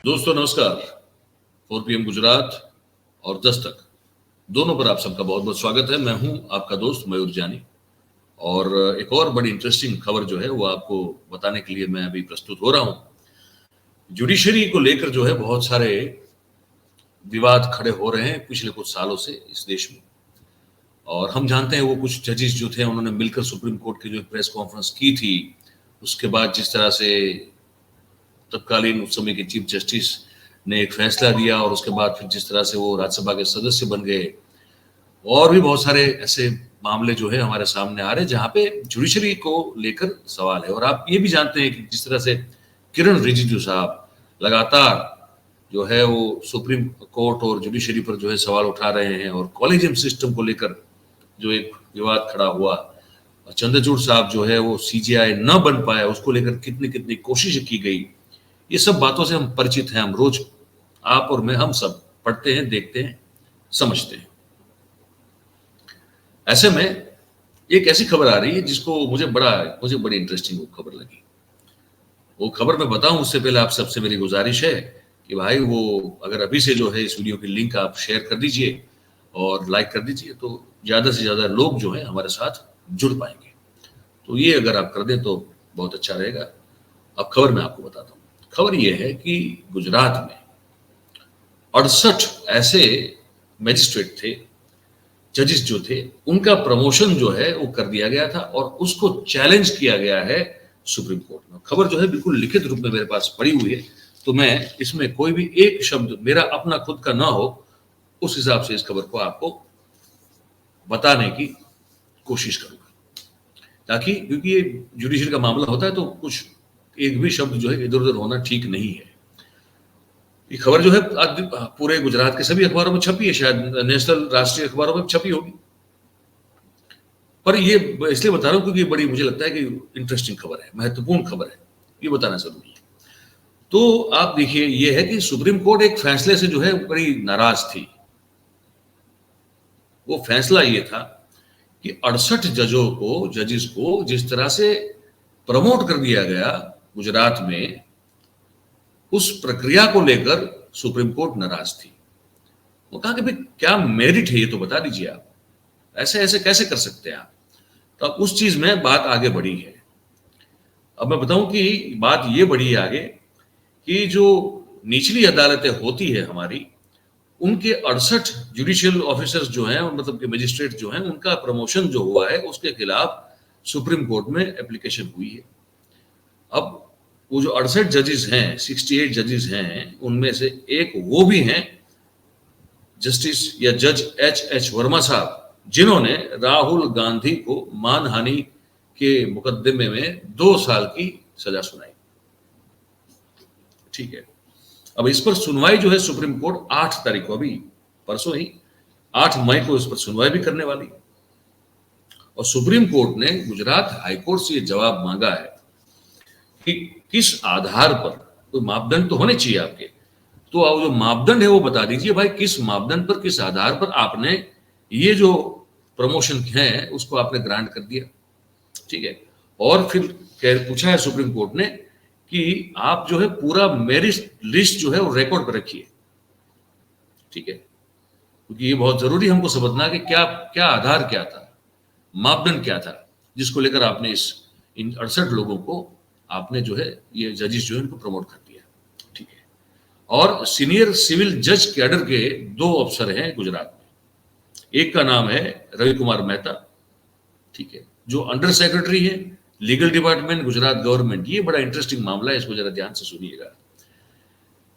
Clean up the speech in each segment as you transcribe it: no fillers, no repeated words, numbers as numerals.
दोस्तों नमस्कार। 4 PM गुजरात और दस्तक दोनों पर आप सबका बहुत बहुत स्वागत है। मैं हूं आपका दोस्त मयूर जानी और एक और बड़ी इंटरेस्टिंग खबर जो है वो आपको बताने के लिए मैं अभी प्रस्तुत हो रहा हूं। जुडिशरी को लेकर जो है बहुत सारे विवाद खड़े हो रहे हैं पिछले कुछ सालों से इस देश में, और हम जानते हैं वो कुछ जजेस जो थे उन्होंने मिलकर सुप्रीम कोर्ट की जो प्रेस कॉन्फ्रेंस की थी, उसके बाद जिस तरह से तत्कालीन उस समय के चीफ जस्टिस ने एक फैसला दिया और उसके बाद फिर जिस तरह से वो राज्यसभा के सदस्य बन गए, और भी बहुत सारे ऐसे मामले जो है हमारे सामने आ रहे हैं जहां पे जुडिशरी को लेकर सवाल है। और आप ये भी जानते हैं कि जिस तरह से किरण रिजिजू साहब लगातार जो है वो सुप्रीम कोर्ट और जुडिशरी पर जो है सवाल उठा रहे हैं, और कॉलेजियम सिस्टम को लेकर जो एक विवाद खड़ा हुआ, चंद्रचूड़ साहब जो है वो सीजीआई न बन पाया, उसको लेकर कितनी कितनी कोशिश की गई, ये सब बातों से हम परिचित हैं। हम रोज आप और मैं हम सब पढ़ते हैं, देखते हैं, समझते हैं। ऐसे में एक ऐसी खबर आ रही है जिसको मुझे बड़ी इंटरेस्टिंग वो खबर लगी। वो खबर मैं बताऊं उससे पहले आप सबसे मेरी गुजारिश है कि भाई वो अगर अभी से जो है इस वीडियो की लिंक आप शेयर कर दीजिए और लाइक कर दीजिए, तो ज्यादा से ज्यादा लोग जो है हमारे साथ जुड़ पाएंगे। तो ये अगर आप कर दें तो बहुत अच्छा रहेगा। अब खबर मैं आपको बताता हूँ। खबर यह है कि गुजरात में 68 ऐसे मैजिस्ट्रेट थे, जजेस जो थे, उनका प्रमोशन जो है वो कर दिया गया था और उसको चैलेंज किया गया है सुप्रीम कोर्ट में। खबर जो है बिल्कुल लिखित रूप में मेरे पास पड़ी हुई है, तो मैं इसमें कोई भी एक शब्द मेरा अपना खुद का ना हो, उस हिसाब से इस खबर को आपको बताने की कोशिश करूंगा, ताकि क्योंकि ये जुडिशरी का मामला होता है तो कुछ एक भी शब्द जो है इधर उधर होना ठीक नहीं है। ये खबर जो है आज पूरे गुजरात के सभी अखबारों में छपी है, शायद नेशनल राष्ट्रीय अखबारों में छपी होगी, पर ये इसलिए बता रहा हूं क्योंकि बड़ी मुझे लगता है कि इंटरेस्टिंग खबर है, महत्वपूर्ण खबर है, ये बताना जरूरी है। तो आप देखिए, ये है कि सुप्रीम कोर्ट एक फैसले से जो है बड़ी नाराज थी। वो फैसला ये था कि 68 जजेस को जिस तरह से प्रमोट कर दिया गया गुजरात में, उस प्रक्रिया को लेकर सुप्रीम कोर्ट नाराज थी। वो कहा कि भाई क्या मेरिट है, ये तो बता दीजिए आप, ऐसे ऐसे कैसे कर सकते हैं आप। तो अब उस चीज में बात आगे बढ़ी है। अब मैं बताऊं कि बात ये बढ़ी है आगे कि जो निचली अदालतें होती है हमारी, उनके 68 जुडिशियल ऑफिसर्स जो हैं, मतलब कि मजिस्ट्रेट जो हैं, उनका प्रमोशन जो हुआ है उसके खिलाफ सुप्रीम कोर्ट में एप्लीकेशन हुई है। अब वो जो 68 जजेस हैं, 68 जजेस हैं, उनमें से एक वो भी हैं जस्टिस या जज H वर्मा साहब, जिन्होंने राहुल गांधी को मानहानि के मुकदमे में 2 साल की सजा सुनाई। ठीक है, अब इस पर सुनवाई जो है सुप्रीम कोर्ट 8 तारीख को, अभी परसों ही 8 मई को इस पर सुनवाई भी करने वाली। और सुप्रीम कोर्ट ने गुजरात हाईकोर्ट से ये जवाब मांगा है कि किस आधार पर, कोई मापदंड तो होने चाहिए आपके, तो आप जो मापदंड है वो बता दीजिए भाई, किस मापदंड पर, किस आधार पर आपने ये जो प्रमोशन है उसको आपने ग्रांट कर दिया। ठीक है, और फिर पूछा है सुप्रीम कोर्ट ने कि आप जो है पूरा मेरिट लिस्ट जो है वो रिकॉर्ड पर रखिए। ठीक है, क्योंकि ये बहुत जरूरी हमको समझना कि क्या क्या आधार क्या था, मापदंड क्या था, जिसको लेकर आपने इन 68 लोगों को आपने जो है ये जजेस जो है इनको प्रमोट कर दिया। ठीक है, और सीनियर सिविल जज कैडर के 2 अफसर हैं गुजरात में। एक का नाम है रवि कुमार मेहता, ठीक है, जो अंडर सेक्रेटरी है लीगल डिपार्टमेंट गुजरात गवर्नमेंट। ये बड़ा इंटरेस्टिंग मामला है, इसको जरा ध्यान से सुनिएगा।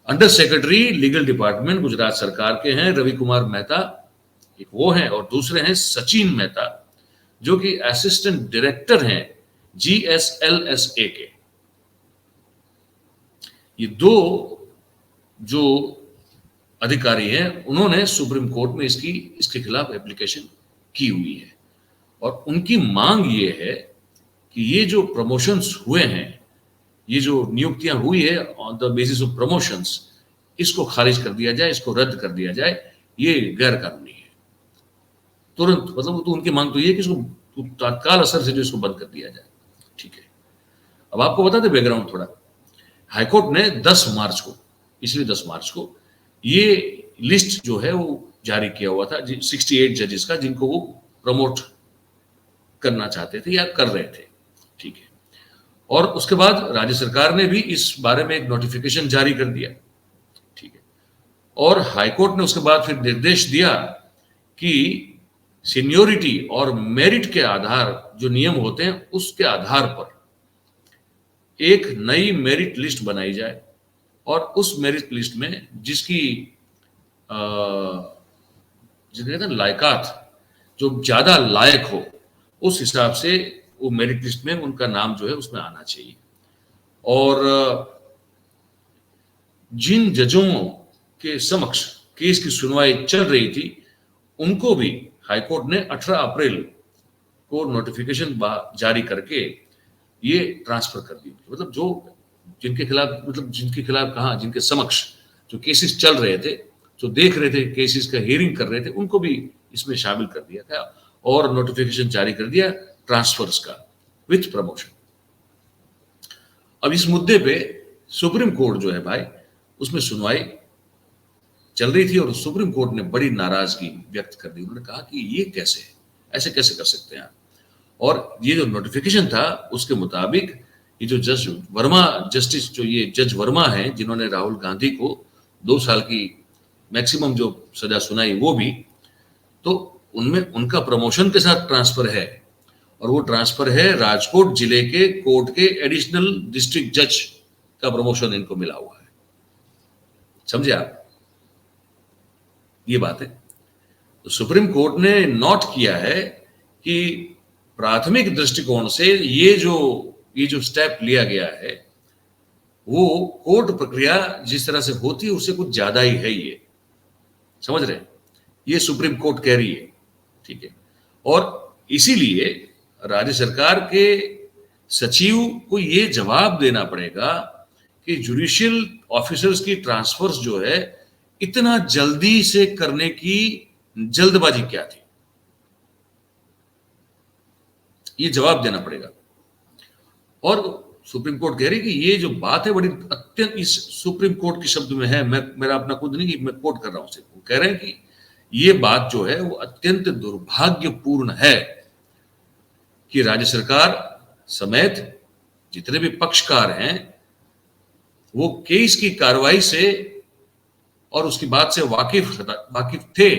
Under secretary legal department Gujarat सरकार के हैं रवि कुमार मेहता, एक वो हैं, और दूसरे हैं सचिन मेहता, जो कि असिस्टेंट डायरेक्टर हैं GSLSA के। ये 2 जो अधिकारी हैं, उन्होंने सुप्रीम कोर्ट में इसके खिलाफ एप्लीकेशन की हुई है, और उनकी मांग ये है कि ये जो प्रमोशंस हुए हैं, ये जो नियुक्तियां हुई है on the basis of promotions, इसको खारिज कर दिया जाए, इसको रद्द कर दिया जाए, ये गैर कानूनी है तुरंत। मतलब तो उनकी मांग तो ये है कि इसको तत्काल असर से जो इसको बंद कर दिया जाए। ठीक है, अब आपको बता दें बैकग्राउंड थोड़ा। हाईकोर्ट ने 10 मार्च को इसलिए 10 मार्च को ये लिस्ट जो है वो जारी किया हुआ था 68 जजेस का, जिनको वो प्रमोट करना चाहते थे या कर रहे थे। ठीक है, और उसके बाद राज्य सरकार ने भी इस बारे में एक नोटिफिकेशन जारी कर दिया। ठीक है, और हाईकोर्ट ने उसके बाद फिर निर्देश दिया कि सीनियोरिटी और मेरिट के आधार जो नियम होते हैं उसके आधार पर एक नई मेरिट लिस्ट बनाई जाए, और उस मेरिट लिस्ट में जिसकी जिसके कहते हैं लायकात, जो ज्यादा लायक हो, उस हिसाब से वो मेरिट लिस्ट में उनका नाम जो है उसमें आना चाहिए। और जिन जजों के समक्ष केस की सुनवाई चल रही थी उनको भी हाईकोर्ट ने 18 अप्रैल को नोटिफिकेशन जारी करके ये ट्रांसफर कर दी। मतलब जो जिनके खिलाफ कहा, जिनके समक्ष जो केसेस चल रहे थे, जो देख रहे थे, केसेस का हियरिंग कर रहे थे, उनको भी इसमें शामिल कर दिया गया और नोटिफिकेशन जारी कर दिया ट्रांसफर्स का विथ प्रमोशन। अब इस मुद्दे पे सुप्रीम कोर्ट जो है भाई, उसमें सुनवाई चल रही थी और सुप्रीम कोर्ट ने बड़ी नाराजगी व्यक्त कर दी। उन्होंने कहा कि ये कैसे, ऐसे कैसे कर सकते हैं। और ये जो नोटिफिकेशन था उसके मुताबिक ये जो जज वर्मा, जस्टिस जो ये जज वर्मा हैं, जिन्होंने राहुल गांधी को 2 साल की मैक्सिमम जो सजा सुनाई वो भी, तो उनमें उनका प्रमोशन के साथ ट्रांसफर है, और वो ट्रांसफर है राजकोट जिले के कोर्ट के एडिशनल डिस्ट्रिक्ट जज का प्रमोशन इनको मिला हुआ है। समझे आप ये बात है। तो सुप्रीम कोर्ट ने नोट किया है कि प्राथमिक दृष्टिकोण से ये जो स्टेप लिया गया है वो कोर्ट प्रक्रिया जिस तरह से होती है उससे कुछ ज्यादा ही है। ये समझ रहे हैं, ये सुप्रीम कोर्ट कह रही है। ठीक है, और इसीलिए राज्य सरकार के सचिव को ये जवाब देना पड़ेगा कि जुडिशियल ऑफिसर्स की ट्रांसफर्स जो है इतना जल्दी से करने की जल्दबाजी क्या थी, ये जवाब देना पड़ेगा। और सुप्रीम कोर्ट कह रही है कि ये जो बात है बड़ी अत्यंत, इस सुप्रीम कोर्ट के शब्द में है, मेरा अपना खुद नहीं, मैं कोट कर रहा हूं सिर्फ, वो कह रहे हैं कि ये बात जो है वो अत्यंत दुर्भाग्यपूर्ण है कि राज्य सरकार समेत जितने भी पक्षकार हैं वो केस की कार्रवाई से और उसकी बात से वाकिफ थे,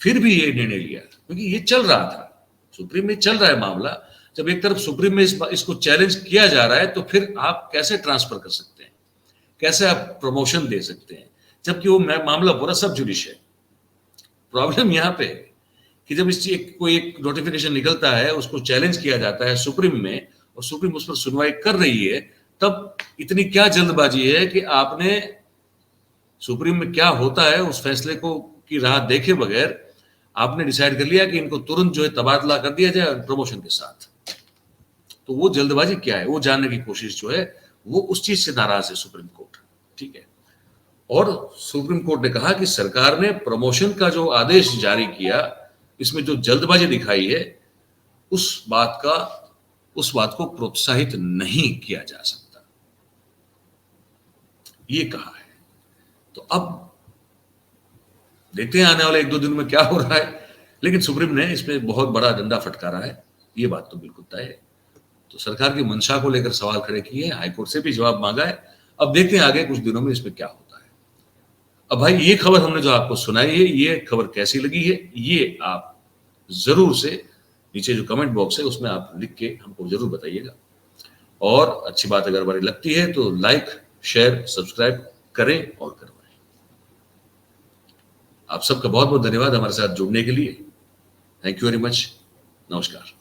फिर भी ये निर्णय लिया, क्योंकि ये चल रहा था, सुप्रीम में चल रहा है मामला। जब एक तरफ सुप्रीम में इसको चैलेंज किया जा रहा है तो फिर आप कैसे ट्रांसफर कर सकते हैं, कैसे आप प्रमोशन दे सकते हैं, जबकि वो मामला पूरा सब जुडिश है। प्रॉब्लम यहाँ पे कि जब कोई एक नोटिफिकेशन निकलता है, उसको चैलेंज किया जाता है सुप्रीम में और सुप्रीम उस पर सुनवाई कर रही है, तब इतनी क्या जल्दबाजी है कि आपने सुप्रीम में क्या होता है उस फैसले को की राह देखे बगैर आपने डिसाइड कर लिया कि इनको तुरंत जो है तबादला कर दिया जाए प्रमोशन के साथ। तो वो जल्दबाजी क्या है वो जानने की कोशिश जो है वो उस चीज से नाराज है सुप्रीम कोर्ट। ठीक है, और सुप्रीम कोर्ट ने कहा कि सरकार ने प्रमोशन का जो आदेश जारी किया इसमें जो जल्दबाजी दिखाई है उस बात को प्रोत्साहित नहीं किया जा सकता, ये कहा है। तो अब देखते हैं आने वाले 1-2 दिन में क्या हो रहा है, लेकिन सुप्रीम ने इस पे बहुत बड़ा डंडा फटकारा है, ये बात तो बिल्कुल तय है। तो सरकार की मंशा को लेकर सवाल खड़े किए, हाईकोर्ट से भी जवाब मांगा है। अब देखते हैं आगे कुछ दिनों में इसमें क्या होता है। अब भाई ये खबर हमने जो आपको सुनाई है, ये खबर कैसी लगी है, ये आप जरूर से नीचे जो कमेंट बॉक्स है उसमें आप लिख के हमको जरूर बताइएगा। और अच्छी बात अगर हमारी लगती है तो लाइक, शेयर, सब्सक्राइब करें और करवाएं। आप सबका बहुत बहुत धन्यवाद हमारे साथ जुड़ने के लिए। Thank you very much. नमस्कार।